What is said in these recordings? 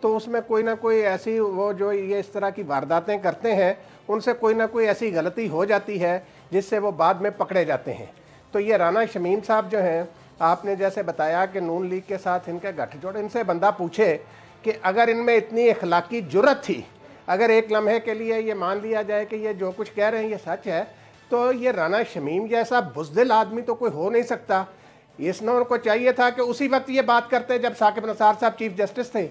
تو اس میں کوئی نہ کوئی ایسی وہ جو یہ اس طرح کی وارداتیں کرتے ہیں ان سے کوئی نہ کوئی ایسی غلطی ہو جاتی ہے جس سے وہ بعد میں پکڑے جاتے ہیں. تو یہ رانا شمیم صاحب جو ہیں, آپ نے جیسے بتایا کہ نون لیگ کے ساتھ ان کے گٹھ جوڑ, ان سے بندہ پوچھے کہ اگر ان میں اتنی اخلاقی جرت تھی, اگر ایک لمحے کے لیے یہ مان لیا جائے کہ یہ جو کچھ کہہ رہے ہیں یہ سچ ہے, تو یہ رانا شمیم جیسا بزدل آدمی تو کوئی ہو نہیں سکتا. اس نے ان کو چاہیے تھا کہ اسی وقت یہ بات کرتے جب ثاقب نثار صاحب چیف جسٹس تھے,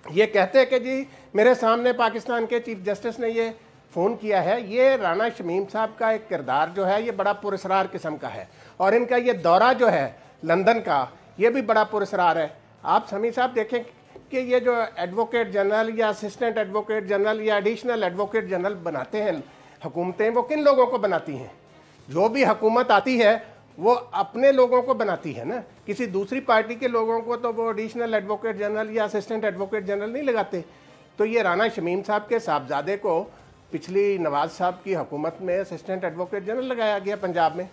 یہ کہتے کہ جی میرے سامنے پاکستان کے چیف جسٹس نے یہ فون کیا ہے. یہ رانا شمیم صاحب کا ایک کردار جو ہے یہ بڑا پراسرار قسم کا ہے, اور ان کا یہ دورہ جو ہے لندن کا یہ بھی بڑا پراسرار ہے. آپ سمیع صاحب دیکھیں کہ یہ جو ایڈوکیٹ جنرل یا اسسٹنٹ ایڈوکیٹ جنرل یا ایڈیشنل ایڈوکیٹ جنرل بناتے ہیں حکومتیں, وہ کن لوگوں کو بناتی ہیں؟ جو بھی حکومت آتی ہے وہ اپنے لوگوں کو بناتی ہے نا, کسی دوسری پارٹی کے لوگوں کو تو وہ ایڈیشنل ایڈوکیٹ جنرل یا اسسٹنٹ ایڈوکیٹ جنرل نہیں لگاتے. تو یہ رانا شمیم صاحب کے صاحبزادے کو پچھلی نواز صاحب کی حکومت میں اسسٹنٹ ایڈوکیٹ جنرل لگایا گیا پنجاب میں.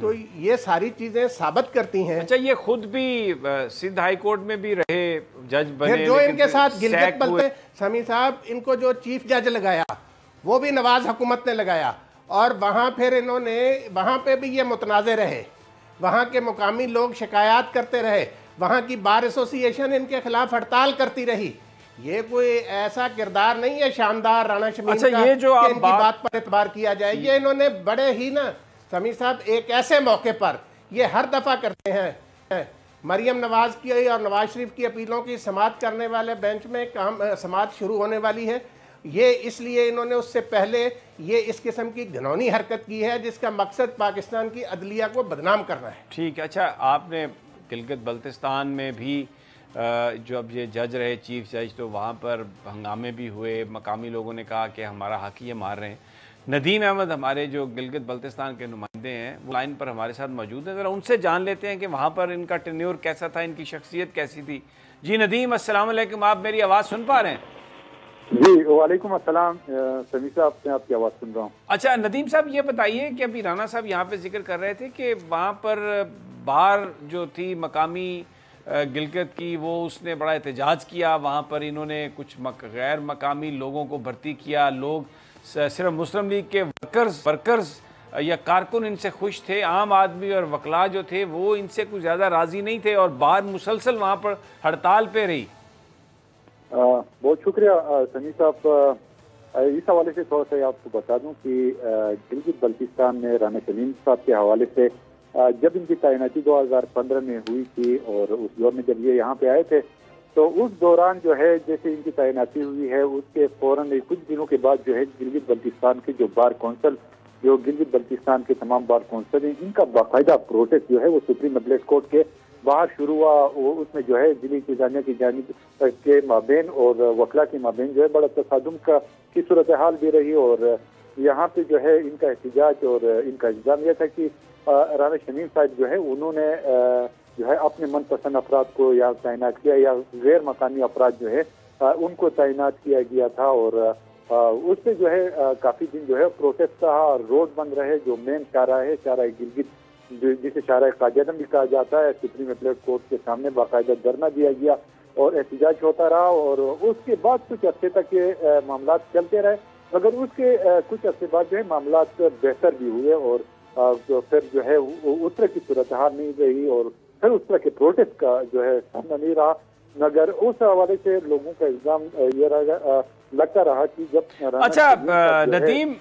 تو یہ ساری چیزیں ثابت کرتی ہیں. اچھا, یہ خود بھی سندھ ہائی کورٹ میں بھی رہے, جج بنے, جو ان کے ساتھ گلگت بلتے سمیع صاحب, ان کو جو چیف جج لگایا وہ بھی نواز حکومت نے لگایا, اور وہاں پھر انہوں نے وہاں پہ بھی یہ متنازع رہے, وہاں کے مقامی لوگ شکایات کرتے رہے, وہاں کی بار ایسوسی ایشن ان کے خلاف ہڑتال کرتی رہی. یہ کوئی ایسا کردار نہیں ہے شاندار رانا شمیم کا یہ جو کہ ان کی بات پر اعتبار کیا جائے. یہ انہوں نے بڑے ہی نا سمیع صاحب ایک ایسے موقع پر یہ ہر دفعہ کرتے ہیں. مریم نواز کی اور نواز شریف کی اپیلوں کی سماعت کرنے والے بینچ میں سماعت شروع ہونے والی ہے. یہ اس لیے انہوں نے اس سے پہلے یہ اس قسم کی گھنونی حرکت کی ہے جس کا مقصد پاکستان کی عدلیہ کو بدنام کرنا ہے. ٹھیک ہے. اچھا, آپ نے گلگت بلتستان میں بھی جو اب یہ جج رہے چیف جج, تو وہاں پر ہنگامے بھی ہوئے, مقامی لوگوں نے کہا کہ ہمارا حق یہ مار رہے ہیں. ندیم احمد ہمارے جو گلگت بلتستان کے نمائندے ہیں وہ لائن پر ہمارے ساتھ موجود ہیں, ذرا ان سے جان لیتے ہیں کہ وہاں پر ان کا ٹینیور کیسا تھا, ان کی شخصیت کیسی تھی. جی ندیم, السلام علیکم, آپ میری آواز سن پا رہے ہیں؟ جی وعلیکم السلام سمیع صاحب, میں آپ کی آواز سن رہا ہوں. اچھا ندیم صاحب, یہ بتائیے کہ ابھی رانا صاحب یہاں پہ ذکر کر رہے تھے کہ وہاں پر بار جو تھی مقامی گلگت کی, وہ اس نے بڑا احتجاج کیا, وہاں پر انہوں نے کچھ غیر مقامی لوگوں کو بھرتی کیا. لوگ صرف مسلم لیگ کے ورکرز یا کارکن ان سے خوش تھے, عام آدمی اور وکلا جو تھے وہ ان سے کچھ زیادہ راضی نہیں تھے, اور بار مسلسل وہاں پر ہڑتال پہ رہی. بہت شکریہ سمیع صاحب. اس حوالے سے تھوڑا سا آپ کو بتا دوں کہ گلگت بلتستان میں رانا شمیم صاحب کے حوالے سے جب ان کی تعیناتی 2015 میں ہوئی تھی, اور اس دور میں جب یہ یہاں پہ آئے تھے تو اس دوران جو ہے جیسے ان کی تعیناتی ہوئی ہے اس کے فوراً کچھ دنوں کے بعد جو ہے گلگت بلتستان کے جو بار کونسل, جو گلگت بلتستان کے تمام بار کونسل ہیں, ان کا باقاعدہ پروٹیسٹ جو ہے وہ سپریم اپیلیٹ کورٹ کے باہر شروع ہوا. اس میں جو ہے ضلع انتظامیہ کی جانب کے مابین اور وکلا کے مابین جو ہے بڑا تصادم کی صورتحال بھی رہی, اور یہاں پہ جو ہے ان کا احتجاج اور ان کا الزام یہ تھا کہ رانا شمیم صاحب جو ہے انہوں نے جو ہے اپنے من پسند افراد کو یا تعینات کیا, یا غیر مقامی افراد جو ہے ان کو تعینات کیا گیا تھا, اور اس سے جو ہے کافی دن جو ہے پروٹیسٹ رہا, روڈ بند رہے. جو مین شاہراہ ہے, شاہراہ گلگت جسے شاہراہ قائد اعظم بھی کہا جاتا ہے, سپریم اپیلیٹ کورٹ کے سامنے باقاعدہ دھرنا دیا گیا اور احتجاج ہوتا رہا, اور اس کے بعد کچھ عرصے تک یہ معاملات چلتے رہے, مگر اس کے کچھ عرصے بعد جو ہے معاملات بہتر بھی ہوئے, اور پھر جو ہے اس طرح کی صورتحال نہیں رہی, اور پھر اس طرح کے پروٹیسٹ کا جو ہے سامنا نہیں رہا. مگر اس حوالے سے لوگوں کا الزام یہ لگتا رہا کہ جب اچھا ندیم,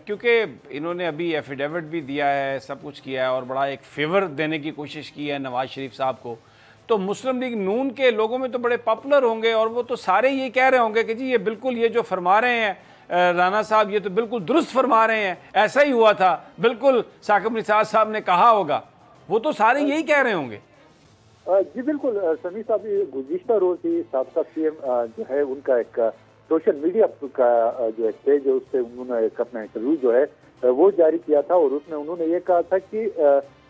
کیونکہ انہوں نے ابھی ایفیڈیوٹ بھی دیا ہے, سب کچھ کیا ہے, اور بڑا ایک فیور دینے کی کوشش کی ہے نواز شریف صاحب کو, تو مسلم لیگ نون کے لوگوں میں تو بڑے پاپولر ہوں گے, اور وہ تو سارے یہ کہہ رہے ہوں گے کہ جی یہ بالکل یہ جو فرما رہے ہیں رانا صاحب یہ تو بالکل درست فرما رہے ہیں, ایسا ہی ہوا تھا, بالکل ثاقب نثار صاحب نے کہا ہوگا, وہ تو سارے یہی کہہ رہے ہوں گے. جی بالکل سمیع صاحب, گزشتہ روز ہی سابقہ سی ایم جو ہے ان کا ایک سوشل میڈیا کا جو ایک پیج ہے اس سے انہوں نے ایک اپنا انٹرویو جو ہے وہ جاری کیا تھا, اور اس میں انہوں نے یہ کہا تھا کہ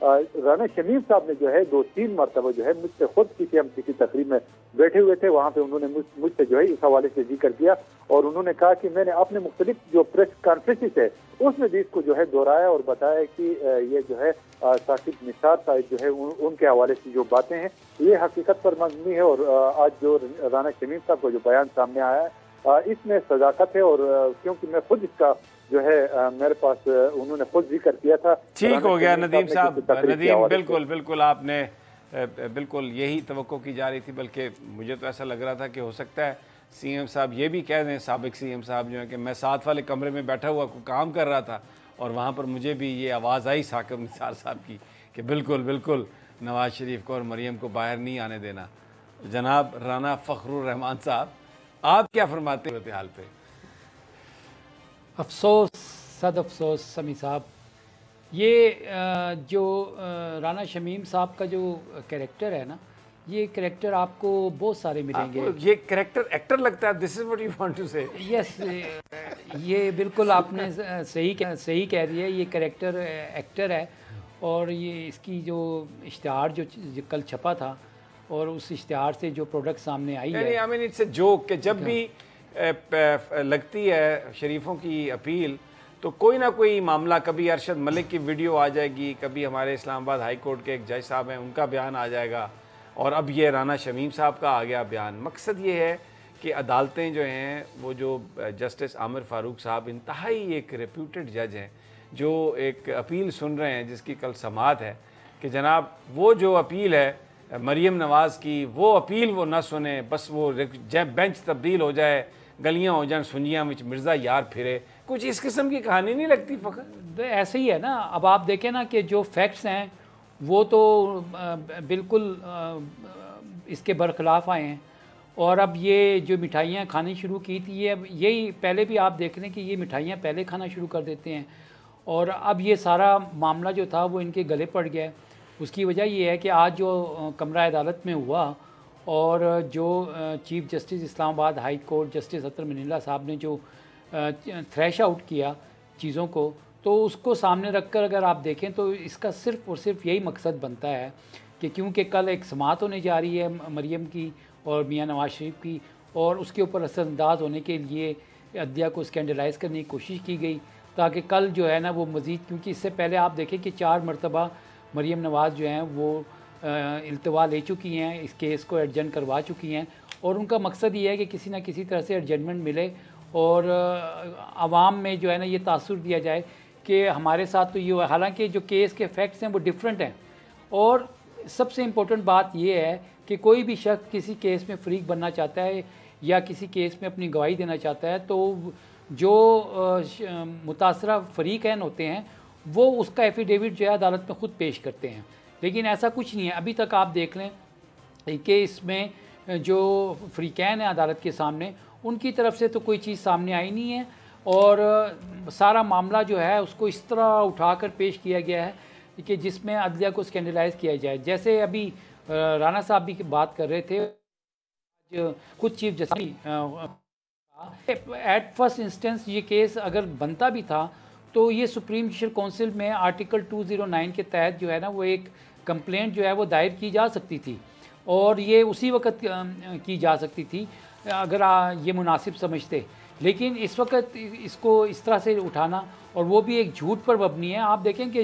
رانا شمیم صاحب نے جو ہے 2-3 مرتبہ جو ہے مجھ سے خود ہم کسی تقریب میں بیٹھے ہوئے تھے، وہاں پہ انہوں نے مجھ سے جو ہے اس حوالے سے ذکر کیا، اور انہوں نے کہا کہ میں نے اپنے مختلف جو پریس کانفرنسز ہے اس میں بھی اس کو جو ہے دہرایا اور بتایا کہ یہ جو ہے ثاقب نثار صاحب جو ہے ان کے حوالے سے جو باتیں ہیں یہ حقیقت پر مبنی ہے، اور آج جو رانا شمیم صاحب کا جو بیان سامنے آیا ہے اس میں صداقت ہے، اور کیونکہ میں خود اس کا جو ہے میرے پاس انہوں نے خود ذکر کیا تھا۔ ٹھیک ہو گیا ندیم صاحب، ندیم بالکل آپ نے بالکل یہی توقع کی جا رہی تھی، بلکہ مجھے تو ایسا لگ رہا تھا کہ ہو سکتا ہے سی ایم صاحب یہ بھی کہہ دیں، سابق سی ایم صاحب جو ہے کہ میں ساتھ والے کمرے میں بیٹھا ہوا کام کر رہا تھا اور وہاں پر مجھے بھی یہ آواز آئی ثاقب نثار صاحب کی کہ بالکل نواز شریف کو اور مریم کو باہر نہیں آنے دینا۔ جناب رانا فخر الرحمان صاحب، آپ کیا فرماتے ہیں صورتحال پہ؟ افسوس، صد افسوس سمی صاحب، یہ جو رانا شمیم صاحب کا جو کریکٹر ہے نا، یہ کریکٹر آپ کو بہت سارے ملیں گے۔ یہ کریکٹر ایکٹر لگتا ہے، this is what you want to say? Yes, یہ بالکل آپ نے صحیح کہہ رہی ہے، یہ کریکٹر ایکٹر ہے، اور یہ اس کی جو اشتہار جو کل چھپا تھا اور اس اشتہار سے جو پروڈکٹ سامنے آئی ہے، I mean it's a joke کہ جب بھی لگتی ہے شریفوں کی اپیل تو کوئی نہ کوئی معاملہ، کبھی ارشد ملک کی ویڈیو آ جائے گی، کبھی ہمارے اسلام آباد ہائی کورٹ کے ایک جج صاحب ہیں ان کا بیان آ جائے گا، اور اب یہ رانا شمیم صاحب کا آ گیا بیان۔ مقصد یہ ہے کہ عدالتیں جو ہیں وہ جو جسٹس عامر فاروق صاحب انتہائی ایک ریپیوٹڈ جج ہیں، جو ایک اپیل سن رہے ہیں جس کی کل سماعت ہے، کہ جناب وہ جو اپیل ہے مریم نواز کی، وہ اپیل وہ نہ سنیں، بس وہ بینچ تبدیل ہو جائے، گلیاں ہو جائیں سنجیاں وچ مرزا یار پھرے، کچھ اس قسم کی کہانی نہیں لگتی فخر؟ ایسے ہی ہے نا۔ اب آپ دیکھیں نا کہ جو فیکٹس ہیں وہ تو بالکل اس کے برخلاف آئے ہیں، اور اب یہ جو مٹھائیاں کھانی شروع کی تھی، یہ اب یہی پہلے بھی آپ دیکھ لیں کہ یہ مٹھائیاں پہلے کھانا شروع کر دیتے ہیں، اور اب یہ سارا معاملہ جو تھا وہ ان کے گلے پڑ گیا ہے۔ اس کی وجہ یہ ہے کہ آج جو کمرہ عدالت میں ہوا، اور جو چیف جسٹس اسلام آباد ہائی کورٹ جسٹس اطہر منیلا صاحب نے جو تھریش آؤٹ کیا چیزوں کو، تو اس کو سامنے رکھ کر اگر آپ دیکھیں تو اس کا صرف اور صرف یہی مقصد بنتا ہے کہ کیونکہ کل ایک سماعت ہونے جا رہی ہے مریم کی اور میاں نواز شریف کی، اور اس کے اوپر اثر انداز ہونے کے لیے عدلیہ کو اسکینڈلائز کرنے کی کوشش کی گئی، تاکہ کل جو ہے نا وہ مزید، کیونکہ اس سے پہلے آپ دیکھیں کہ 4 مرتبہ مریم نواز جو ہیں وہ التوا لے چکی ہیں، اس کیس کو ایڈجنٹ کروا چکی ہیں، اور ان کا مقصد یہ ہے کہ کسی نہ کسی طرح سے ایڈجنٹمنٹ ملے، اور عوام میں جو ہے نا یہ تاثر دیا جائے کہ ہمارے ساتھ تو یہ، حالانکہ جو کیس کے فیکٹس ہیں وہ ڈیفرنٹ ہیں، اور سب سے امپورٹنٹ بات یہ ہے کہ کوئی بھی شخص کسی کیس میں فریق بننا چاہتا ہے یا کسی کیس میں اپنی گواہی دینا چاہتا ہے تو جو متاثرہ فریقین ہوتے ہیں وہ اس کا ایفیڈیوٹ جو ہے عدالت میں خود پیش کرتے ہیں، لیکن ایسا کچھ نہیں ہے۔ ابھی تک آپ دیکھ لیں کہ اس میں جو فریقین ہیں عدالت کے سامنے، ان کی طرف سے تو کوئی چیز سامنے آئی نہیں ہے، اور سارا معاملہ جو ہے اس کو اس طرح اٹھا کر پیش کیا گیا ہے کہ جس میں عدلیہ کو اسکینڈلائز کیا جائے۔ جیسے ابھی رانا صاحب بھی بات کر رہے تھے، خود chief justice at first instance یہ کیس اگر بنتا بھی تھا تو یہ سپریم جوڈیشل کونسل میں آرٹیکل 209 کے تحت جو ہے نا وہ ایک کمپلینٹ جو ہے وہ دائر کی جا سکتی تھی، اور یہ اسی وقت کی جا سکتی تھی اگر یہ مناسب سمجھتے، لیکن اس وقت اس کو اس طرح سے اٹھانا، اور وہ بھی ایک جھوٹ پر مبنی ہے۔ آپ دیکھیں کہ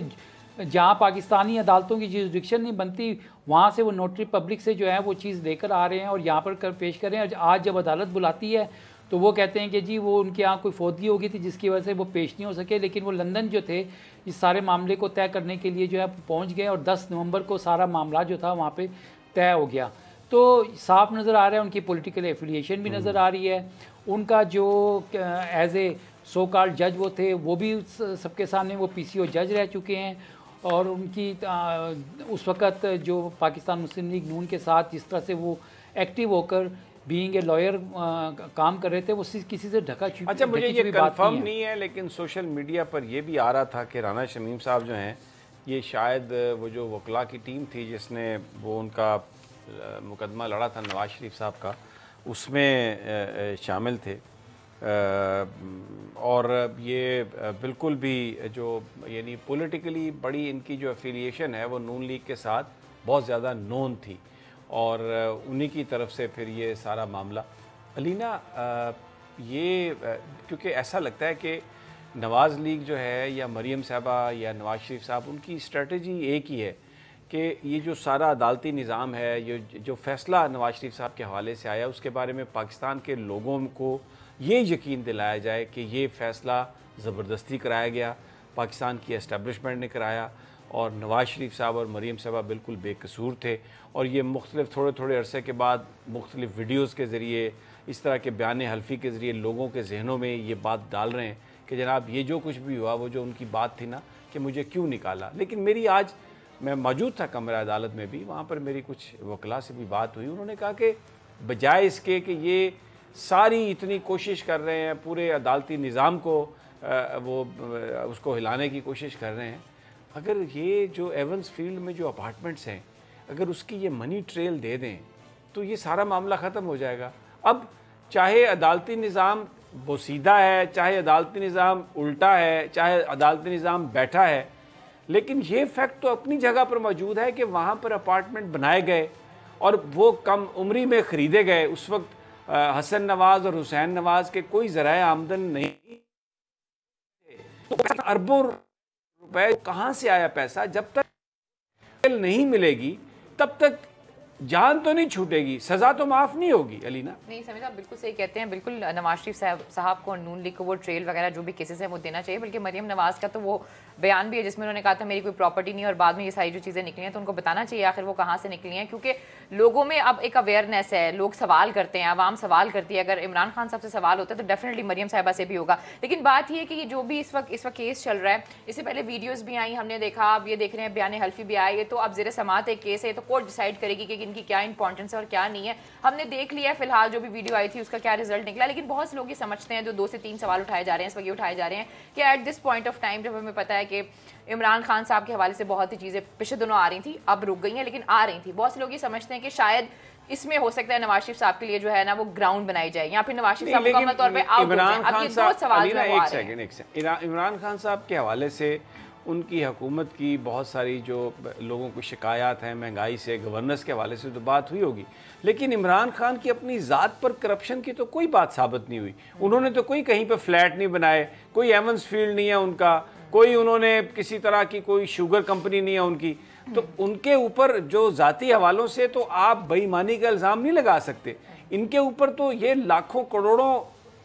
جہاں پاکستانی عدالتوں کی جوریسڈکشن نہیں بنتی، وہاں سے وہ نوٹری پبلک سے جو ہے وہ چیز لے کر آ رہے ہیں اور یہاں پر پیش کر رہے ہیں، اور آج جب عدالت بلاتی ہے تو وہ کہتے ہیں کہ جی وہ ان کے یہاں کوئی فوتگی ہو گئی تھی جس کی وجہ سے وہ پیش نہیں ہو سکے، لیکن وہ لندن جو تھے اس سارے معاملے کو طے کرنے کے لیے جو ہے پہنچ گئے، اور 10 نومبر کو سارا معاملہ جو تھا وہاں پہ طے ہو گیا۔ تو صاف نظر آ رہا ہے ان کی پولیٹیکل ایفیلیشن بھی نظر آ رہی ہے، ان کا جو ایز اے سو کالڈ جج وہ تھے وہ بھی سب کے سامنے وہ پی سی او جج رہ چکے ہیں، اور ان کی اس وقت جو پاکستان مسلم لیگ نون کے ساتھ جس طرح سے وہ ایکٹیو ہو کر بینگ اے لائر کام کر رہے تھے، وہ کسی سے ڈھکا چھپی اچھا مجھے یہ بات کنفرم نہیں ہے، لیکن سوشل میڈیا پر یہ بھی آ رہا تھا کہ رانا شمیم صاحب جو ہیں یہ شاید وہ جو وکلا کی ٹیم تھی جس نے وہ ان کا مقدمہ لڑا تھا نواز شریف صاحب کا، اس میں شامل تھے، اور یہ بالکل بھی جو یعنی پولیٹیکلی بڑی ان کی جو افیلیشن ہے وہ نون لیگ کے ساتھ بہت زیادہ نون تھی، اور انہی کی طرف سے پھر یہ سارا معاملہ۔ علینا، یہ کیونکہ ایسا لگتا ہے کہ نواز لیگ جو ہے یا مریم صاحبہ یا نواز شریف صاحب، ان کی اسٹریٹجی ایک ہی ہے کہ یہ جو سارا عدالتی نظام ہے، یہ جو فیصلہ نواز شریف صاحب کے حوالے سے آیا، اس کے بارے میں پاکستان کے لوگوں کو یہ یقین دلایا جائے کہ یہ فیصلہ زبردستی کرایا گیا، پاکستان کی اسٹیبلشمنٹ نے کرایا، اور نواز شریف صاحب اور مریم صاحبہ بالکل بے قصور تھے، اور یہ مختلف تھوڑے عرصے کے بعد مختلف ویڈیوز کے ذریعے، اس طرح کے بیان حلفی کے ذریعے لوگوں کے ذہنوں میں یہ بات ڈال رہے ہیں کہ جناب یہ جو کچھ بھی ہوا، وہ جو ان کی بات تھی نا کہ مجھے کیوں نکالا۔ لیکن میری آج، میں موجود تھا کمرہ عدالت میں بھی، وہاں پر میری کچھ وکلاء سے بھی بات ہوئی، انہوں نے کہا کہ بجائے اس کے کہ یہ ساری اتنی کوشش کر رہے ہیں، پورے عدالتی نظام کو وہ اس کو ہلانے کی کوشش کر رہے ہیں، اگر یہ جو ایونز فیلڈ میں جو اپارٹمنٹس ہیں، اگر اس کی یہ منی ٹریل دے دیں تو یہ سارا معاملہ ختم ہو جائے گا۔ اب چاہے عدالتی نظام بوسیدہ ہے، چاہے عدالتی نظام الٹا ہے، چاہے عدالتی نظام بیٹھا ہے، لیکن یہ فیکٹ تو اپنی جگہ پر موجود ہے کہ وہاں پر اپارٹمنٹ بنائے گئے اور وہ کم عمری میں خریدے گئے۔ اس وقت حسن نواز اور حسین نواز کے کوئی ذرائع آمدن نہیں، تو اربوں روپے کہاں سے آیا پیسہ؟ جب تک نہیں ملے گی تب تک جان تو نہیں چھوٹے گی، سزا تو معاف نہیں ہوگی۔ علینا، نہیں سمیع صاحب بالکل صحیح کہتے ہیں، بالکل نواز شریف صاحب کو نون لیگ کو وہ ٹریل وغیرہ جو بھی کیسز ہیں وہ دینا چاہیے، بلکہ مریم نواز کا تو وہ بیان بھی ہے جس میں انہوں نے کہا تھا میری کوئی پراپرٹی نہیں، اور بعد میں یہ ساری جو چیزیں نکلی ہیں تو ان کو بتانا چاہیے آخر وہ کہاں سے نکلی ہیں، کیونکہ لوگوں میں اب ایک اویئرنیس ہے، لوگ سوال کرتے ہیں، عوام سوال کرتی ہے۔ اگر عمران خان صاحب سے سوال ہوتا ہے تو ڈیفینیٹلی مریم صاحبہ سے بھی ہوگا، لیکن بات یہ ہے کہ یہ جو بھی اس وقت کیس چل رہا ہے، اس سے پہلے ویڈیوز بھی آئی، ہم نے دیکھا، اب یہ دیکھ رہے ہیں بیان حلفی بھی آئی ہے، تو اب زیر سماعت ایک کیس ہے، تو کورٹ ڈیسائیڈ کرے گی کہ ان کی کیا امپورٹنس ہے اور کیا نہیں ہے۔ ہم نے دیکھ لیا ہے فی الحال جو بھی ویڈیو آئی تھی اس کا کیا رزلٹ نکلا، لیکن بہت سے لوگ یہ سمجھتے ہیں، جو 2 سے 3 سوال اٹھائے جا رہے ہیں اس وقت یہ اٹھائے جا رہے ہیں کہ at this point of time جب ہمیں پتہ ہے کہ عمران خان صاحب کے حوالے سے بہت ہی چیزیں پچھلے دنوں آ رہی تھیں، اب رک گئی ہیں لیکن آ رہی تھیں، بہت سے لوگ یہ سمجھتے ہیں کہ شاید اس میں ہو سکتا ہے نواز شریف صاحب کے لیے جو ہے نا وہ گراؤنڈ بنائی جائے، یا پھر نواز شریف صاحب مکمل طور پہ آؤٹ ہو جائیں۔ اب یہ 2 سوال جو وہ آ رہے ہیں۔ عمران خان صاحب کے حوالے سے ان کی حکومت کی بہت ساری جو لوگوں کو شکایات ہیں، مہنگائی سے، گورننس کے حوالے سے تو بات ہوئی ہوگی، لیکن عمران خان کی اپنی ذات پر کرپشن کی تو کوئی بات ثابت نہیں ہوئی۔ انہوں نے تو کوئی کہیں پہ فلیٹ نہیں بنائے، کوئی ایونز فیلڈ نہیں ہے ان کا، کوئی انہوں نے کسی طرح کی کوئی شوگر کمپنی نہیں ہے ان کی، تو ان کے اوپر جو ذاتی حوالوں سے تو آپ بے ایمانی کا الزام نہیں لگا سکتے۔ ان کے اوپر تو یہ لاکھوں کروڑوں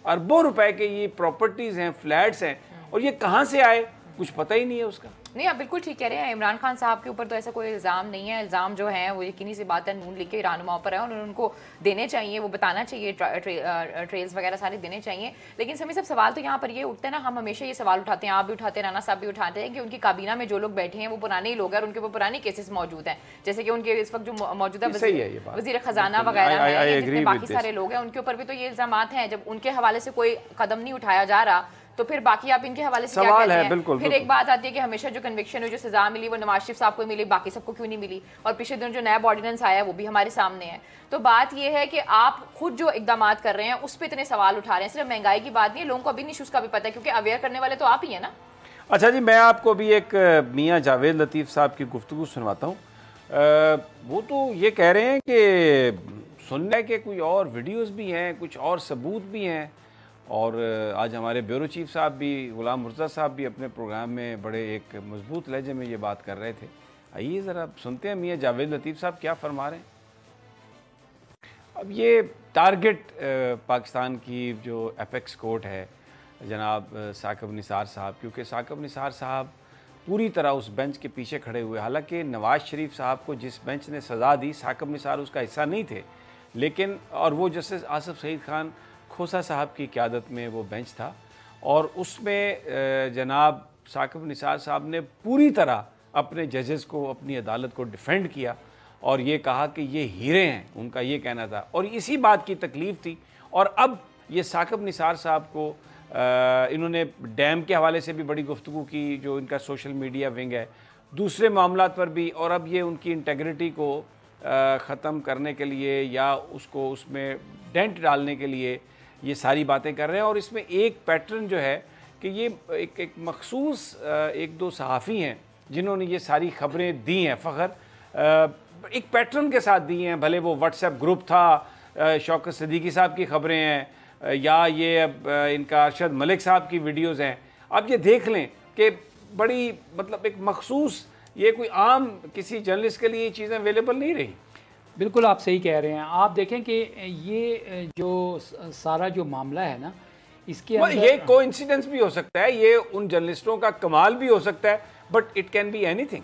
اربوں روپے کے یہ پراپرٹیز ہیں، فلیٹس ہیں، اور یہ کہاں سے آئے کچھ پتہ ہی نہیں ہے اس کا۔ نہیں آپ بالکل ٹھیک کہہ رہے ہیں، عمران خان صاحب کے اوپر تو ایسا کوئی الزام نہیں ہے، الزام جو ہیں وہ یقینی سی بات ہے نون لیگ کے رہنماؤں پر ہے، اور ان کو دینے چاہیے، وہ بتانا چاہیے، ٹریلز وغیرہ سارے دینے چاہیے۔ لیکن سمیع صاحب سوال تو یہاں پر یہ اٹھتے ہیں نا، ہم ہمیشہ یہ سوال اٹھاتے ہیں، آپ بھی اٹھاتے ہیں، رانا صاحب بھی اٹھاتے ہیں کہ ان کی کابینہ میں جو لوگ بیٹھے ہیں وہ پرانے ہی لوگ ہیں اور ان کے اوپر پرانے کیسز موجود ہیں، جیسے کہ ان کے اس وقت جو موجودہ وزیر خزانہ وغیرہ ہیں، جتنے باقی سارے لوگ ہیں ان کے اوپر بھی تو یہ الزامات ہیں۔ جب ان کے حوالے سے کوئی قدم نہیں اٹھایا جا رہا تو پھر باقی آپ ان کے حوالے سے کیا کہتے ہیں؟ پھر ایک بات آتی ہے کہ ہمیشہ جو کنوکشن ہو، جو سزا ملی وہ نواز شریف صاحب کو ملی، باقی سب کو کیوں نہیں ملی؟ اور پچھلے دن جو نیب آرڈیننس آیا وہ بھی ہمارے سامنے ہے۔ تو بات یہ ہے کہ آپ خود جو اقدامات کر رہے ہیں اس پہ اتنے سوال اٹھا رہے ہیں، صرف مہنگائی کی بات نہیں ہے، لوگوں کو ابھی نہیں ایشوز کا بھی پتہ ہے کیونکہ اویئر کرنے والے تو آپ ہی ہیں نا۔ اچھا جی، میں آپ کو بھی ایک میاں جاوید لطیف صاحب کی گفتگو سنواتا ہوں۔ وہ تو یہ کہہ رہے ہیں کہ سننے کے کوئی اور ویڈیوز بھی ہیں، کچھ اور ثبوت بھی ہیں، اور آج ہمارے بیورو چیف صاحب بھی، غلام مرتضیٰ صاحب بھی اپنے پروگرام میں بڑے ایک مضبوط لہجے میں یہ بات کر رہے تھے۔ آئیے ذرا سنتے ہیں میاں جاوید لطیف صاحب کیا فرما رہے ہیں۔ اب یہ ٹارگٹ پاکستان کی جو اپیکس کورٹ ہے جناب ثاقب نثار صاحب، کیونکہ ثاقب نثار صاحب پوری طرح اس بینچ کے پیچھے کھڑے ہوئے، حالانکہ نواز شریف صاحب کو جس بینچ نے سزا دی ثاقب نثار اس کا حصہ نہیں تھے، لیکن اور وہ جسٹس آصف سعید خان کھوسا صاحب کی قیادت میں وہ بینچ تھا، اور اس میں جناب ثاقب نثار صاحب نے پوری طرح اپنے ججز کو، اپنی عدالت کو ڈیفینڈ کیا اور یہ کہا کہ یہ ہیرے ہیں، ان کا یہ کہنا تھا، اور اسی بات کی تکلیف تھی۔ اور اب یہ ثاقب نثار صاحب کو انہوں نے ڈیم کے حوالے سے بھی بڑی گفتگو کی، جو ان کا سوشل میڈیا ونگ ہے، دوسرے معاملات پر بھی، اور اب یہ ان کی انٹیگریٹی کو ختم کرنے کے لیے یا اس کو اس میں ڈینٹ ڈالنے کے لیے یہ ساری باتیں کر رہے ہیں، اور اس میں ایک پیٹرن جو ہے کہ یہ ایک مخصوص ایک دو صحافی ہیں جنہوں نے یہ ساری خبریں دی ہیں، فخر ایک پیٹرن کے ساتھ دی ہیں، بھلے وہ واٹس ایپ گروپ تھا، شوکت صدیقی صاحب کی خبریں ہیں یا یہ ان کا ارشد ملک صاحب کی ویڈیوز ہیں. اب یہ دیکھ لیں کہ بڑی مطلب ایک مخصوص، یہ کوئی عام کسی جرنلسٹ کے لیے یہ چیزیں اویلیبل نہیں رہی. بالکل آپ صحیح کہہ رہے ہیں. آپ دیکھیں کہ یہ جو سارا جو معاملہ ہے نا، اس کے اندر یہ کو انسیڈنس بھی ہو سکتا ہے، یہ ان جرنلسٹوں کا کمال بھی ہو سکتا ہے، بٹ اٹ کین بی اینی تھنگ.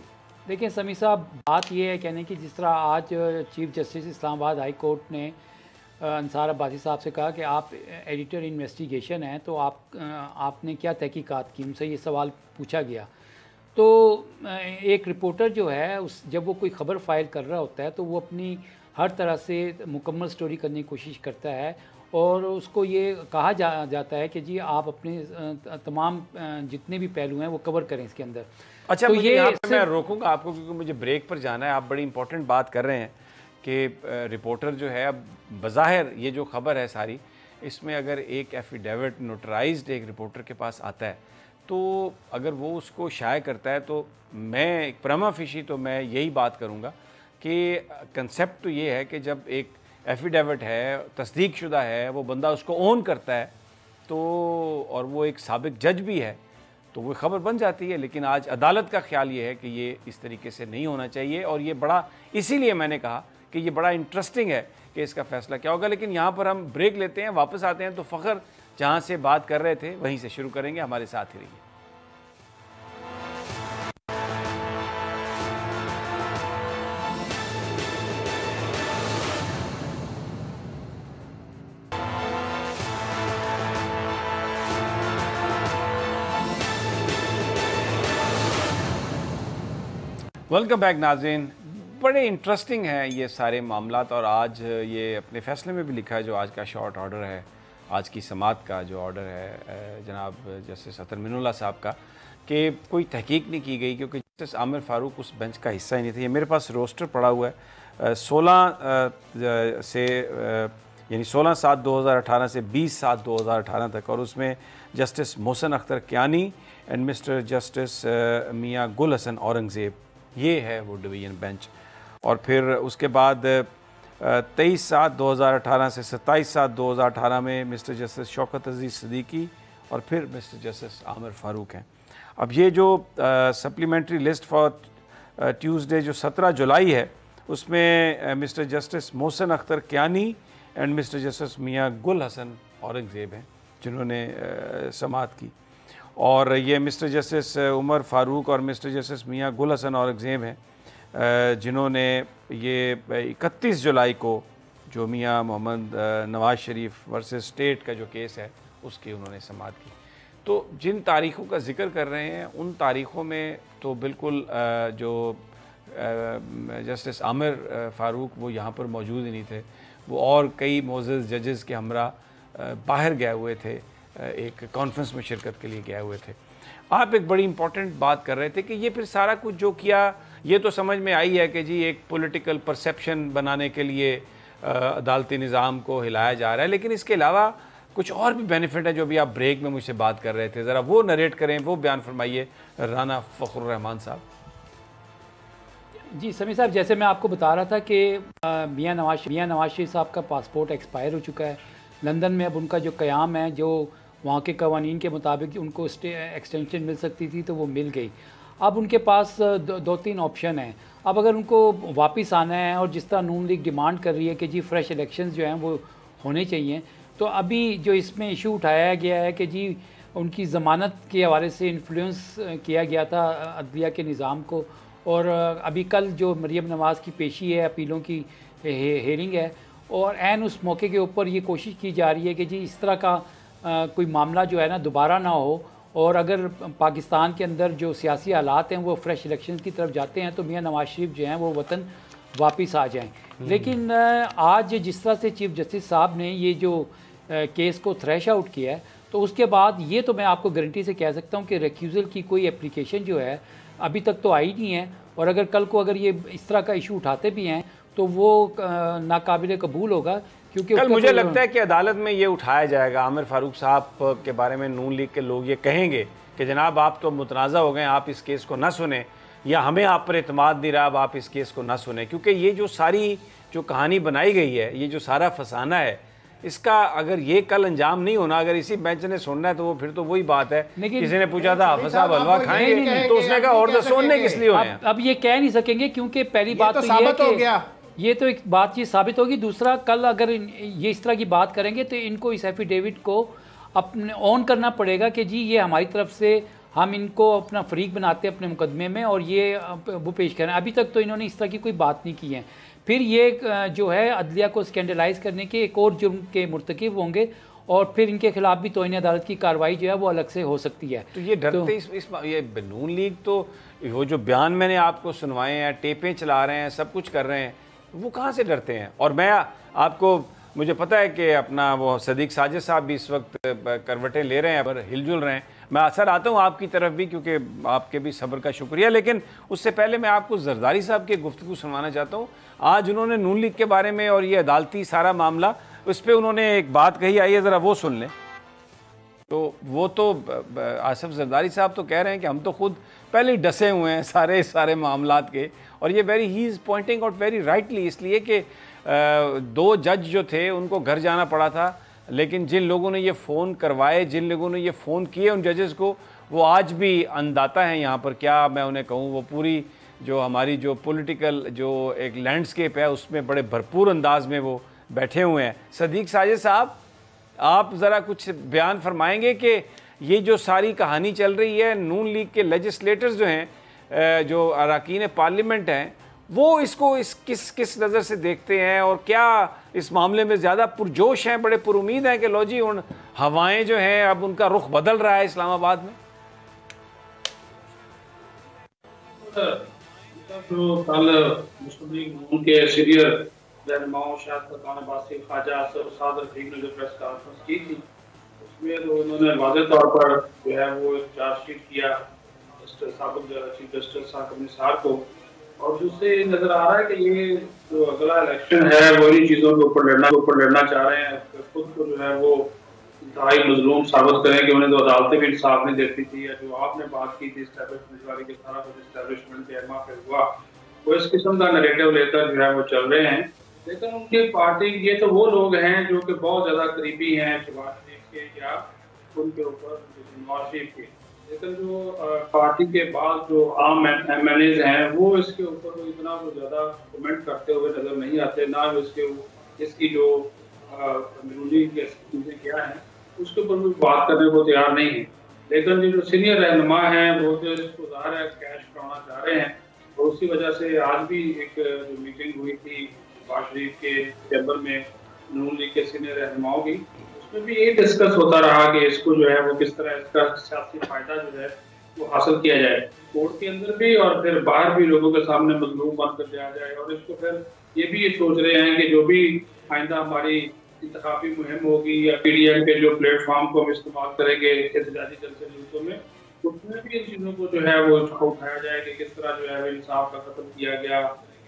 دیکھیں سمیع صاحب، بات یہ ہے کہنے کی، جس طرح آج چیف جسٹس اسلام آباد ہائی کورٹ نے انصار عباسی صاحب سے کہا کہ آپ ایڈیٹر انویسٹیگیشن ہیں، تو آپ نے کیا تحقیقات کی، ان سے یہ سوال پوچھا گیا. تو ایک رپورٹر جو ہے جب وہ کوئی خبر فائل کر رہا ہوتا ہے تو وہ اپنی ہر طرح سے مکمل سٹوری کرنے کی کوشش کرتا ہے، اور اس کو یہ کہا جاتا ہے کہ جی آپ اپنے تمام جتنے بھی پہلو ہیں وہ کور کریں اس کے اندر. اچھا، یہاں پہ میں روکوں گا آپ کو کیونکہ مجھے بریک پر جانا ہے. آپ بڑی امپورٹنٹ بات کر رہے ہیں کہ رپورٹر جو ہے، اب بظاہر یہ جو خبر ہے ساری، اس میں اگر ایک ایفیڈیوٹ نوٹرائزڈ ایک رپورٹر کے پاس آتا ہے تو اگر وہ اس کو شائع کرتا ہے تو میں ایک پرما فیشی تو میں یہی بات کروں گا کہ کنسیپٹ تو یہ ہے کہ جب ایک ایفیڈیوٹ ہے، تصدیق شدہ ہے، وہ بندہ اس کو اون کرتا ہے تو، اور وہ ایک سابق جج بھی ہے، تو وہ خبر بن جاتی ہے. لیکن آج عدالت کا خیال یہ ہے کہ یہ اس طریقے سے نہیں ہونا چاہیے، اور یہ بڑا، اسی لیے میں نے کہا کہ یہ بڑا انٹرسٹنگ ہے کہ اس کا فیصلہ کیا ہوگا. لیکن یہاں پر ہم بریک لیتے ہیں، واپس آتے ہیں تو فخر جہاں سے بات کر رہے تھے وہیں سے شروع کریں گے. ہمارے ساتھ ہی رہیے. ویلکم بیک ناظرین. بڑے انٹرسٹنگ ہیں یہ سارے معاملات، اور آج یہ اپنے فیصلے میں بھی لکھا ہے جو آج کا شارٹ آرڈر ہے، آج کی سماعت کا جو آرڈر ہے جناب جسٹس اطہر من اللہ صاحب کا، کہ کوئی تحقیق نہیں کی گئی کیونکہ جسٹس عامر فاروق اس بینچ کا حصہ ہی نہیں تھا. یہ میرے پاس روسٹر پڑا ہوا ہے 16/7/2018 سے 20/7/2018 تک، اور اس میں justice Mohsin Akhtar Kayani and mister justice Mian Gul حسن اورنگزیب، یہ ہے وہ ڈویژن بینچ. اور پھر اس کے بعد 23/7/2018 سے 27/7/2018 میں مسٹر جسٹس شوکت عزیز صدیقی اور پھر مسٹر جسٹس عامر فاروق ہیں. اب یہ جو سپلیمنٹری لسٹ فار ٹیوزڈے جو 17 جولائی ہے، اس میں mister justice Mohsin Akhtar Kayani and mister justice Mian Gul حسن اورنگزیب ہیں جنہوں نے سماعت کی، اور یہ مسٹر جسٹس عمر فاروق اور مسٹر جسٹس میاں گل حسن اورنگزیب ہیں جنہوں نے یہ 31 جولائی کو جو میاں محمد نواز شریف ورسز اسٹیٹ کا جو کیس ہے اس کی انہوں نے سماعت کی. تو جن تاریخوں کا ذکر کر رہے ہیں ان تاریخوں میں تو بالکل جو جسٹس عامر فاروق وہ یہاں پر موجود ہی نہیں تھے، وہ اور کئی معزز ججز کے ہمراہ باہر گئے ہوئے تھے، ایک کانفرنس میں شرکت کے لیے گئے ہوئے تھے. آپ ایک بڑی امپورٹنٹ بات کر رہے تھے کہ یہ پھر سارا کچھ جو کیا یہ تو سمجھ میں آئی ہے کہ جی ایک پولیٹیکل پرسیپشن بنانے کے لیے عدالتی نظام کو ہلایا جا رہا ہے، لیکن اس کے علاوہ کچھ اور بھی بینیفٹ ہے جو بھی آپ بریک میں مجھ سے بات کر رہے تھے، ذرا وہ نریٹ کریں، وہ بیان فرمائیے رانا فخر الرحمان صاحب. جی سمیع صاحب، جیسے میں آپ کو بتا رہا تھا کہ میاں نواز شریف صاحب کا پاسپورٹ ایکسپائر ہو چکا ہے. لندن میں اب ان کا جو قیام ہے، جو وہاں کے قوانین کے مطابق ان کو ایکسٹینشن مل سکتی تھی تو وہ مل گئی. اب ان کے پاس 2-3 آپشن ہیں. اب اگر ان کو واپس آنا ہے، اور جس طرح نون لیگ ڈیمانڈ کر رہی ہے کہ جی فریش الیکشنز جو ہیں وہ ہونے چاہیے، تو ابھی جو اس میں ایشو اٹھایا گیا ہے کہ جی ان کی ضمانت کے حوالے سے انفلوئنس کیا گیا تھا عدلیہ کے نظام کو، اور ابھی کل جو مریم نواز کی پیشی ہے، اپیلوں کی ہیئرنگ ہے، اور عین اس موقع کے اوپر یہ کوشش کی جا رہی ہے کہ جی اس طرح کا کوئی معاملہ جو ہے نا دوبارہ نہ ہو، اور اگر پاکستان کے اندر جو سیاسی حالات ہیں وہ فریش الیکشن کی طرف جاتے ہیں تو میاں نواز شریف جو ہیں وہ وطن واپس آ جائیں. لیکن آج جس طرح سے چیف جسٹس صاحب نے یہ جو کیس کو تھریش آؤٹ کیا ہے، تو اس کے بعد یہ تو میں آپ کو گارنٹی سے کہہ سکتا ہوں کہ ریکیوزل کی کوئی اپلیکیشن جو ہے ابھی تک تو آئی نہیں ہے، اور اگر کل کو اگر یہ اس طرح کا ایشو اٹھاتے بھی ہیں تو وہ ناقابل قبول ہوگا. کیونکہ کل مجھے لگتا ہے کہ عدالت میں یہ اٹھایا جائے گا، عامر فاروق صاحب کے بارے میں نون لیگ کے لوگ یہ کہیں گے کہ جناب آپ تو متنازع ہو گئے، آپ اس کیس کو نہ سنیں، یا ہمیں آپ پر اعتماد نہیں رہا، اب آپ اس کیس کو نہ سنیں، کیونکہ یہ جو ساری جو کہانی بنائی گئی ہے، یہ جو سارا فسانہ ہے، اس کا اگر یہ کل انجام نہیں ہونا، اگر اسی بینچ نے سننا ہے تو وہ پھر تو وہی بات ہے. کسی نے پوچھا تھا حافظ صاحب حلوہ کھائیں گے تو اس نے کہا اور سننے کس لیے ہوئے ہیں. اب یہ کہہ نہیں سکیں گے کیونکہ پہلی بات تو یہ ہے کہ یہ تو ایک بات چیز ثابت ہوگی. دوسرا کل اگر یہ اس طرح کی بات کریں گے تو ان کو اس ایفیڈیوٹ کو اپنے اون کرنا پڑے گا کہ جی یہ ہماری طرف سے ہم ان کو اپنا فریق بناتے ہیں اپنے مقدمے میں اور یہ وہ پیش کریں. ابھی تک تو انہوں نے اس طرح کی کوئی بات نہیں کی ہے. پھر یہ جو ہے عدلیہ کو اسکینڈلائز کرنے کے ایک اور جرم کے مرتکب ہوں گے اور پھر ان کے خلاف بھی توہین عدالت کی کارروائی جو ہے وہ الگ سے ہو سکتی ہے. تو یہ ڈرتے یہ نون لیگ تو وہ جو بیان میں نے آپ کو سنوائے ہیں، ٹیپیں چلا رہے ہیں، سب کچھ کر رہے ہیں، وہ کہاں سے ڈرتے ہیں؟ اور میں آپ کو مجھے پتہ ہے کہ اپنا وہ صدیق ساجد صاحب بھی اس وقت کروٹیں لے رہے ہیں پر ہل جل رہے ہیں. میں اثر آتا ہوں آپ کی طرف بھی کیونکہ آپ کے بھی صبر کا شکریہ، لیکن اس سے پہلے میں آپ کو زرداری صاحب کی گفتگو سنوانا چاہتا ہوں. آج انہوں نے نون لیگ کے بارے میں اور یہ عدالتی سارا معاملہ اس پہ انہوں نے ایک بات کہی، آئیے ذرا وہ سن لیں. تو وہ تو آصف زرداری صاحب تو کہہ رہے ہیں کہ ہم تو خود پہلے ہی ڈسے ہوئے ہیں سارے معاملات کے، اور یہ ہی is pointing out very rightly, اس لیے کہ 2 جج جو تھے ان کو گھر جانا پڑا تھا، لیکن جن لوگوں نے یہ فون کروائے، جن لوگوں نے یہ فون کیے ان ججز کو، وہ آج بھی انداتا ہیں یہاں پر. کیا میں انہیں کہوں، وہ پوری جو ہماری جو پولیٹیکل جو ایک لینڈسکیپ ہے اس میں بڑے بھرپور انداز میں وہ بیٹھے ہوئے ہیں. صدیق ساجد صاحب آپ ذرا کچھ بیان فرمائیں گے کہ یہ جو ساری کہانی چل رہی ہے، نون لیگ کے لیجسلیٹرز جو ہیں، جو اراکین پارلیمنٹ ہیں، وہ اس کو کس نظر سے دیکھتے ہیں، اور کیا اس معاملے میں زیادہ پرجوش ہیں، بڑے پر امید ہیں کہ لو جی ان ہوائیں جو ہیں اب ان کا رخ بدل رہا ہے اسلام آباد میں؟ جو کل مسلم لیگ نون کے سینئر رہنماؤں شاہد فتح عباسی، خواجہ اسد رفیق نے جو پریس کانفرنس کی تھی، اس میں انہوں نے واضح طور پر جو ہے وہ چارج شیٹ کیا سابق چیف جسٹس حاکم نثار کو، اور جس سے نظر آ رہا ہے کہ یہ جو اگلا الیکشن ہے وہ انہی چیزوں کے اوپر لڑنا چاہ رہے ہیں، خود کو جو ہے وہ انتہائی مظلوم ثابت کریں کہ انہیں تو عدالتیں بھی انصاف نہیں دیتی تھی، یا جو آپ نے بات کی تھی اسٹیبلشمنٹ والی کہ سارا کچھ اسٹیبلشمنٹ کے ایما پہ ہوا، وہ اس قسم کا نریٹو لے کر جو ہے وہ چل رہے ہیں. لیکن ان کی پارٹی، یہ تو وہ لوگ ہیں جو کہ بہت زیادہ قریبی ہیں شہباز شریف کے یا ان کے اوپر نواز شریف کے، لیکن جو پارٹی کے بعد جو عام ایم ایل ایز ہیں وہ اس کے اوپر اتنا وہ زیادہ کمنٹ کرتے ہوئے نظر نہیں آتے، نہ اس کی جو بیرونی چیزیں کیا ہیں اس کے اوپر بھی بات کرنے کو تیار نہیں ہے. لیکن جو سینئر رہنما ہیں وہ تو اس کو ظاہر ہے کیش کرانا چاہ رہے ہیں، اور اسی وجہ سے آج بھی ایک جو میٹنگ ہوئی تھی شہباز شریف کے چیمبر میں نون لیگ کے سینئر رہنماؤں کی، اس میں بھی یہی ڈسکس ہوتا رہا کہ اس کو جو ہے وہ کس طرح اس کا سیاسی فائدہ جو ہے وہ حاصل کیا جائے، کورٹ کے اندر بھی اور پھر باہر بھی لوگوں کے سامنے مظلوم بن کر دیا جائے. اور اس کو پھر یہ بھی یہ سوچ رہے ہیں کہ جو بھی آئندہ ہماری انتخابی مہم ہوگی یا پی ڈی ایم کے جو پلیٹ فارم کو ہم استعمال کریں گے احتجاجی جلسے جلسوں میں، اس میں بھی ان چیزوں کو جو ہے وہ اٹھایا جائے کہ کس طرح جو ہے انصاف کا قتل کیا گیا،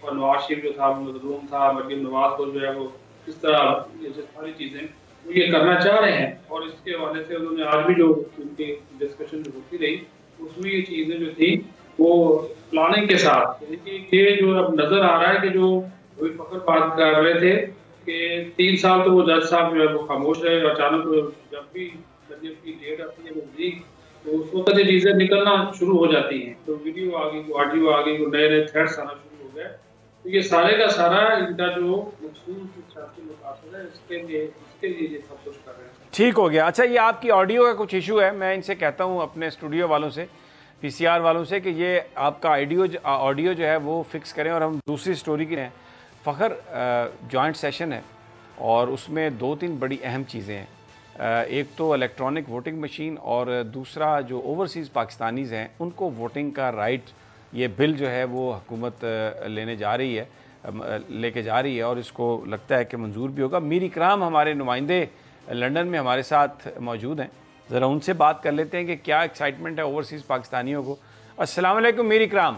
اور نواز شریف جو تھا مظلوم تھا، مریم نواز کو جو ہے وہ اس طرح یہ ساری چیزیں وہ یہ کرنا چاہ رہے ہیں. اور اس کے حوالے سے انہوں نے آج بھی جو ان کی ڈسکشن جو ہوتی رہی اس میں یہ چیزیں جو تھی وہ پلاننگ کے ساتھ، یعنی کہ یہ جو اب نظر آ رہا ہے کہ جو فخر بات کر رہے تھے کہ 3 سال تو وہ جج صاحب جو ہے وہ خاموش رہے، اور اچانک جب بھی جب کی ڈیٹ آتی ہے نزدیک تو اس وقت یہ چیزیں نکلنا شروع ہو جاتی ہیں، تو ویڈیو آ گئی، آڈیو آ گئی، نئے تھریٹس آنا شروع ہو گئے. تو یہ سارے کا سارا ان کا جو مخصوص سیاسی مقاصد ہے اس کے لیے یہ سب کچھ کر رہے ہیں. ٹھیک ہو گیا. اچھا، یہ آپ کی آڈیو کا کچھ ایشو ہے، میں ان سے کہتا ہوں اپنے اسٹوڈیو والوں سے، پی سی آر والوں سے، کہ یہ آپ کا آڈیو جو ہے وہ فکس کریں. اور ہم دوسری سٹوری کی ہیں. فخر جوائنٹ سیشن ہے اور اس میں 2-3 بڑی اہم چیزیں ہیں. ایک تو الیکٹرانک ووٹنگ مشین، اور دوسرا جو اوورسیز پاکستانیز ہیں ان کو ووٹنگ کا رائٹ، یہ بل جو ہے وہ حکومت لے کے جا رہی ہے، اور اس کو لگتا ہے کہ منظور بھی ہوگا. میر اکرام ہمارے نمائندے لنڈن میں ہمارے ساتھ موجود ہیں، ذرا ان سے بات کر لیتے ہیں کہ کیا ایکسائٹمنٹ ہے اوورسیز پاکستانیوں کو. السلام علیکم میر اکرام.